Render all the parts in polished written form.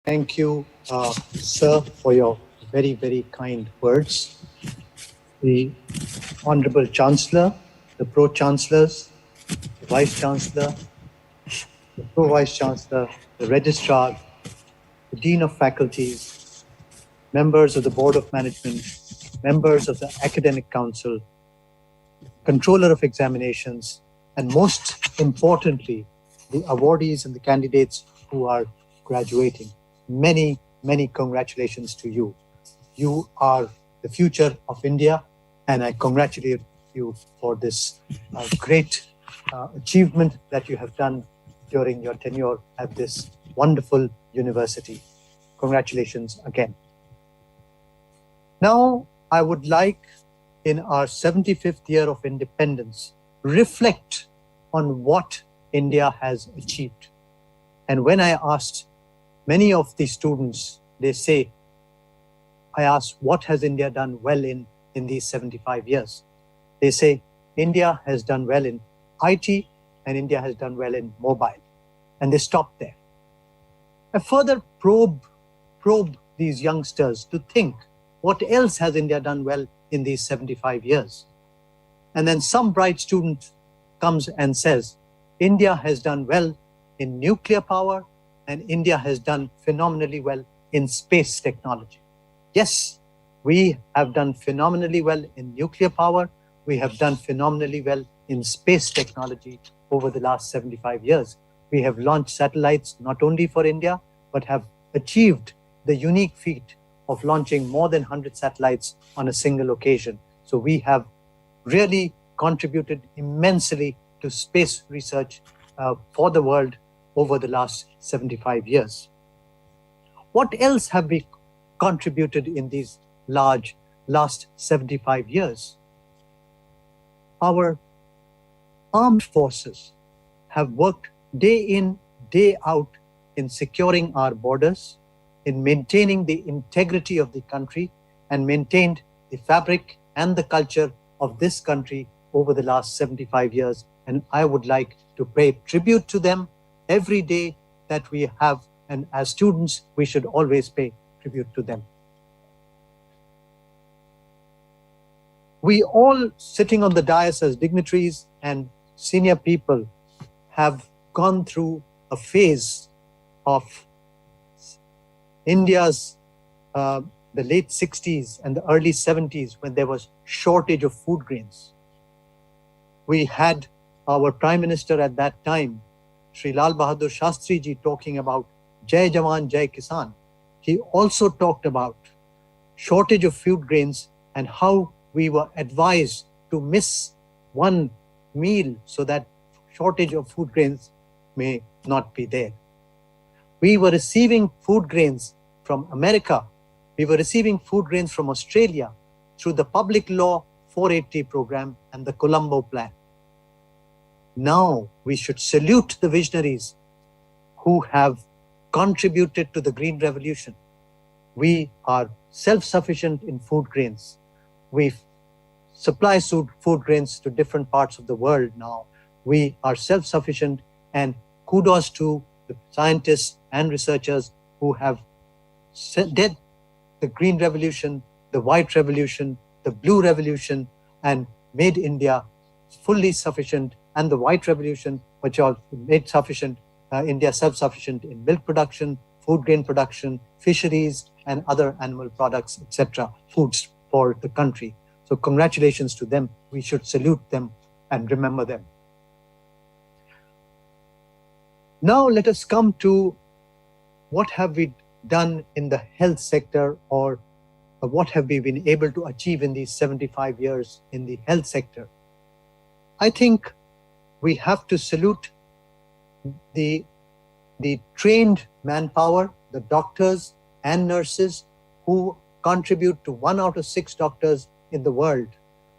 Thank you, sir, for your very, very kind words. The Honorable Chancellor, the Pro-Chancellors, the Vice-Chancellor, the Pro-Vice-Chancellor, the Registrar, the Dean of Faculties, members of the Board of Management, members of the Academic Council, Controller of Examinations, and most importantly, the awardees and the candidates who are graduating. Many, many congratulations to you. You are the future of India, and I congratulate you for this great achievement that you have done during your tenure at this wonderful university. Congratulations again. Now, I would like, in our 75th year of independence, reflect on what India has achieved. And when I asked many of the students, they say, I asked, what has India done well in these 75 years? They say, India has done well in IT and India has done well in mobile. And they stopped there. I further probe these youngsters to think, what else has India done well in these 75 years? And then some bright student comes and says, India has done well in nuclear power and India has done phenomenally well in space technology. Yes, we have done phenomenally well in nuclear power. We have done phenomenally well in space technology over the last 75 years. We have launched satellites not only for India, but have achieved the unique feat of launching more than 100 satellites on a single occasion. So we have really contributed immensely to space research for the world over the last 75 years. What else have we contributed in these last 75 years? Our armed forces have worked day in, day out in securing our borders, in maintaining the integrity of the country, and maintained the fabric and the culture of this country over the last 75 years. And I would like to pay tribute to them every day that we have. And as students, we should always pay tribute to them. We all sitting on the dais as dignitaries and senior people have gone through a phase of India's the late 60s and the early 70s when there was shortage of food grains. We had our Prime Minister at that time, Sri Lal Bahadur Shastri ji, talking about Jai Jawan, Jai Kisan. He also talked about shortage of food grains and how we were advised to miss one meal so that shortage of food grains may not be there. We were receiving food grains from America. We were receiving food grains from Australia through the Public Law 480 program and the Colombo Plan. Now we should salute the visionaries who have contributed to the Green Revolution. We are self-sufficient in food grains. We supply food grains to different parts of the world now. We are self-sufficient, and kudos to the scientists and researchers who have did the Green Revolution, the White Revolution, the Blue Revolution, and made India fully sufficient, and the White Revolution, which also made India self-sufficient in milk production, food grain production, fisheries, and other animal products, etc., foods for the country. So congratulations to them. We should salute them and remember them. Now let us come to what have we done in the health sector, or what have we been able to achieve in these 75 years in the health sector. I think we have to salute the trained manpower, the doctors and nurses who contribute to 1 out of 6 doctors in the world.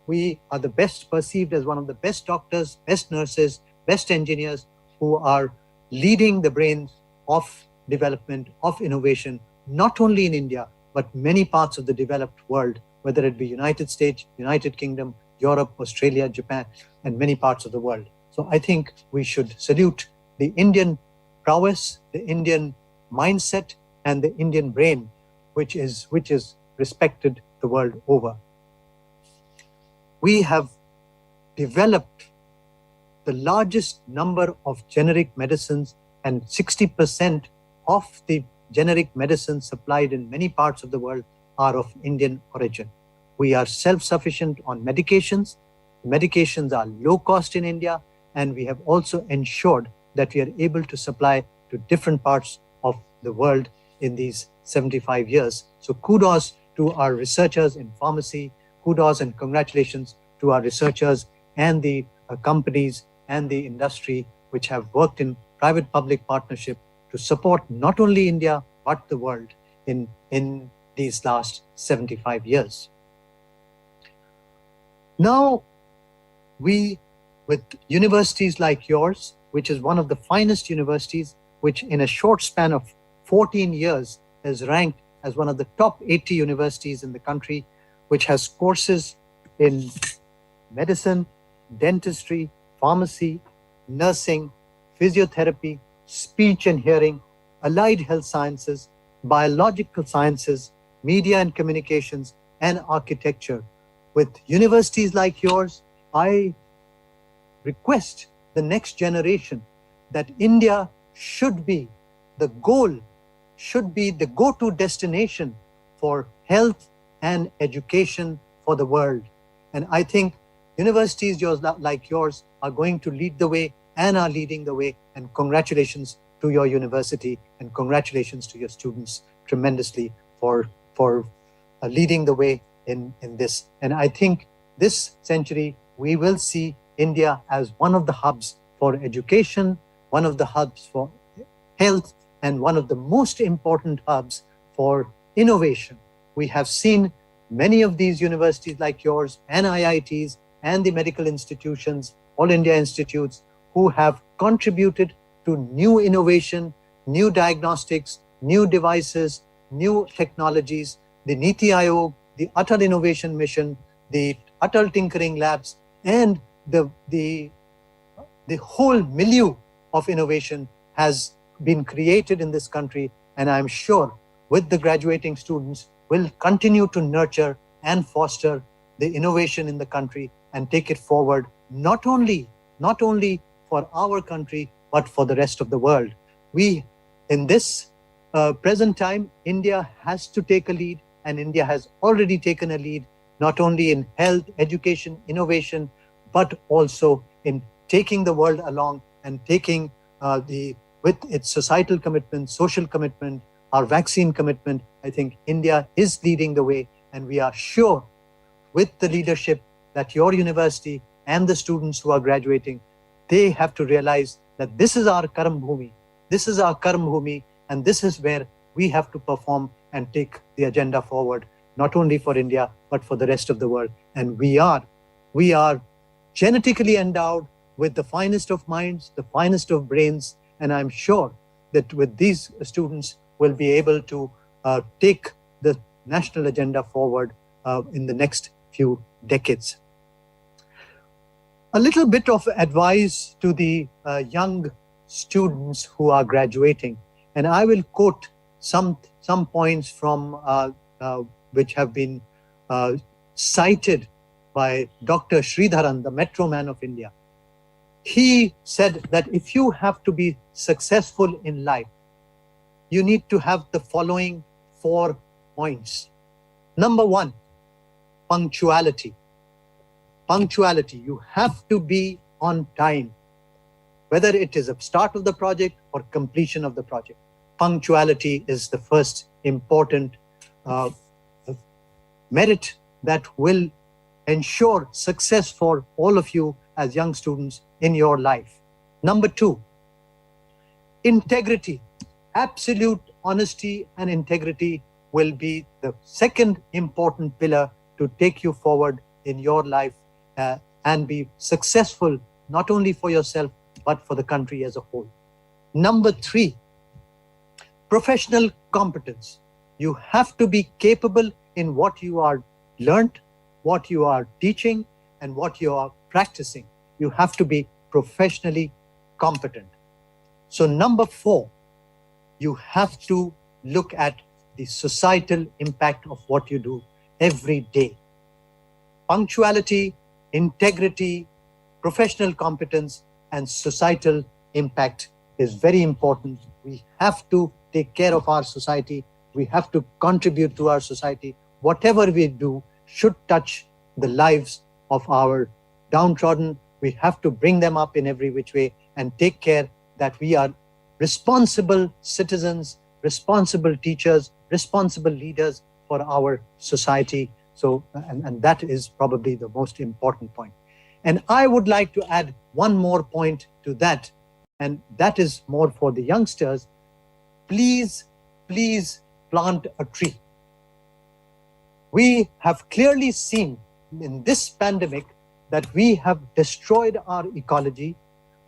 We are the best perceived as one of the best doctors, best nurses, best engineers who are leading the brains of development, of innovation, not only in India, but many parts of the developed world, whether it be United States, United Kingdom, Europe, Australia, Japan, and many parts of the world. So I think we should salute the Indian prowess, the Indian mindset, and the Indian brain, which is respected the world over. We have developed the largest number of generic medicines, and 60% of the generic medicines supplied in many parts of the world are of Indian origin. We are self-sufficient on medications. Medications are low cost in India, and we have also ensured that we are able to supply to different parts of the world in these 75 years. So kudos to our researchers in pharmacy, kudos and congratulations to our researchers and the companies and the industry which have worked in private-public partnership to support not only India, but the world in these last 75 years. Now, we, with universities like yours, which is one of the finest universities, which in a short span of 14 years is ranked as one of the top 80 universities in the country, which has courses in medicine, dentistry, pharmacy, nursing, physiotherapy, speech and hearing, allied health sciences, biological sciences, media and communications, and architecture. With universities like yours, I request the next generation that India should be the goal, should be the go-to destination for health and education for the world. And I think universities like yours are going to lead the way and are leading the way. And congratulations to your university, and congratulations to your students tremendously for leading the way in this. And I think this century, we will see India as one of the hubs for education, one of the hubs for health, and one of the most important hubs for innovation. We have seen many of these universities like yours and IITs and the medical institutions, All India institutes, who have contributed to new innovation, new diagnostics, new devices, new technologies, the Nitte Aayog, the Atal Innovation Mission, the Atal Tinkering Labs, and the whole milieu of innovation has been created in this country. And I'm sure with the graduating students, will continue to nurture and foster the innovation in the country and take it forward, not only for our country, but for the rest of the world. We, in this present time, India has to take a lead, and India has already taken a lead, not only in health, education, innovation, but also in taking the world along and taking with its societal commitment, social commitment, our vaccine commitment. I think India is leading the way, and we are sure with the leadership that your university and the students who are graduating, they have to realize that this is our Karam Bhumi. This is our Karam Bhumi, and this is where we have to perform and take the agenda forward, not only for India, but for the rest of the world. And we are genetically endowed with the finest of minds, the finest of brains, and I'm sure that with these students, we'll be able to take the national agenda forward in the next few decades. A little bit of advice to the young students who are graduating, and I will quote some points from which have been cited by Dr. Sridharan, the Metro Man of India. He said that if you have to be successful in life, you need to have the following 4 points. Number 1, punctuality. Punctuality. You have to be on time, whether it is a start of the project or completion of the project. Punctuality is the first important merit that will ensure success for all of you as young students in your life. Number 2, integrity. Absolute honesty and integrity will be the second important pillar to take you forward in your life and be successful, not only for yourself, but for the country as a whole. Number 3, professional competence. You have to be capable in what you are learned, what you are teaching, and what you are practicing. You have to be professionally competent. So number 4, you have to look at the societal impact of what you do every day. Punctuality, integrity, professional competence, and societal impact is very important. We have to take care of our society. We have to contribute to our society. Whatever we do should touch the lives of our downtrodden. We have to bring them up in every which way and take care that we are responsible citizens, responsible teachers, responsible leaders for our society. So, and that is probably the most important point. And I would like to add one more point to that, and that is more for the youngsters. Please, please plant a tree. We have clearly seen in this pandemic that we have destroyed our ecology,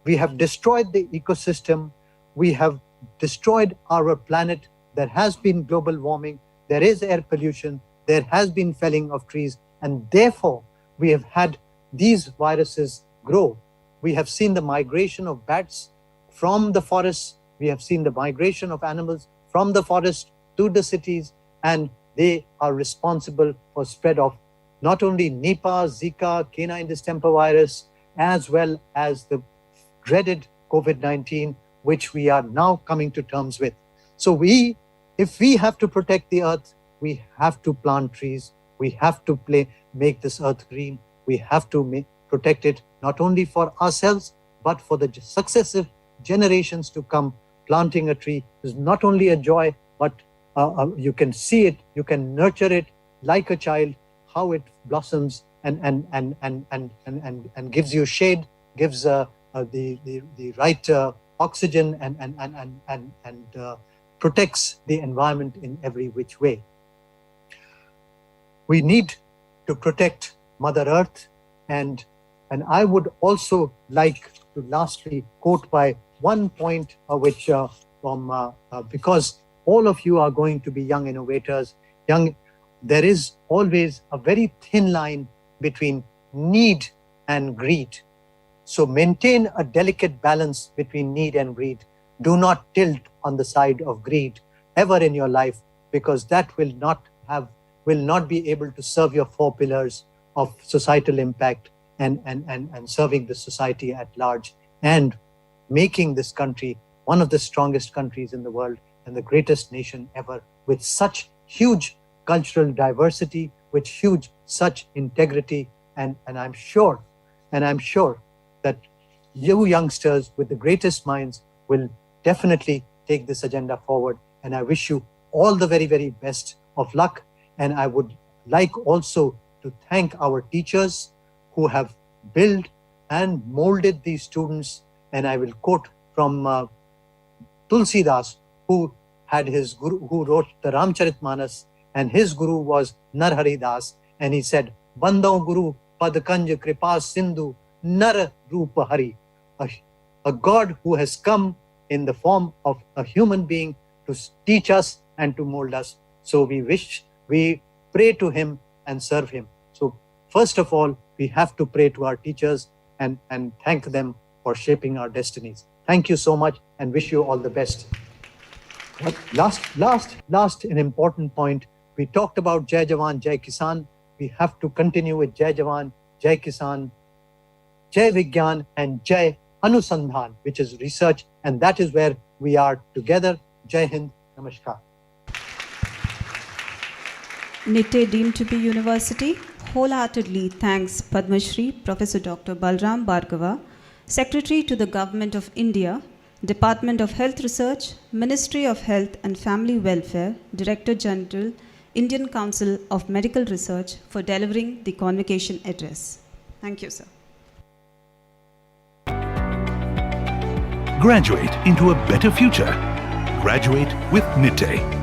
we have destroyed the ecosystem, we have destroyed our planet. There has been global warming, there is air pollution, there has been felling of trees, and therefore we have had these viruses grow. We have seen the migration of bats from the forests, we have seen the migration of animals from the forest to the cities, and they are responsible for spread of not only Nipah, Zika, canine distemper virus, as well as the dreaded COVID-19, which we are now coming to terms with. So if we have to protect the earth, we have to plant trees. We have to make this earth green. We have to protect it not only for ourselves, but for the successive generations to come. Planting a tree is not only a joy, but you can see it, you can nurture it like a child, how it blossoms and gives you shade, gives the right oxygen and protects the environment in every which way. We need to protect Mother Earth, and I would also like to lastly quote by one point which because all of you are going to be young innovators, there is always a very thin line between need and greed. So maintain a delicate balance between need and greed. Do not tilt on the side of greed ever in your life, because that will not be able to serve your four pillars of societal impact and serving the society at large and making this country one of the strongest countries in the world and the greatest nation ever, with such huge cultural diversity, with such integrity, and I'm sure that you youngsters with the greatest minds will definitely take this agenda forward. And I wish you all the very, very best of luck. And I would like also to thank our teachers who have built and molded these students. And I will quote from Tulsidas, who had his guru, who wrote the Ramcharitmanas, and his guru was Narhari Das, and he said, "Bandao Guru Padkanj Kripa Sindhu Nar Rupa Hari," a God who has come in the form of a human being to teach us and to mold us. So we pray to him and serve him. So first of all, we have to pray to our teachers and thank them for shaping our destinies. Thank you so much and wish you all the best. But last an important point. We talked about Jai Jawan, Jai Kisan. We have to continue with Jai Jawan, Jai Kisan, Jai Vigyan, and Jai Anusandhan, which is research, and that is where we are together. Jai Hind, Namaskar. Nitte deemed to be university wholeheartedly thanks Padmashree Professor Dr. Balram Bhargava, Secretary to the Government of India, Department of Health Research, Ministry of Health and Family Welfare, Director General, Indian Council of Medical Research, for delivering the convocation address. Thank you, sir. Graduate into a better future. Graduate with Nitte.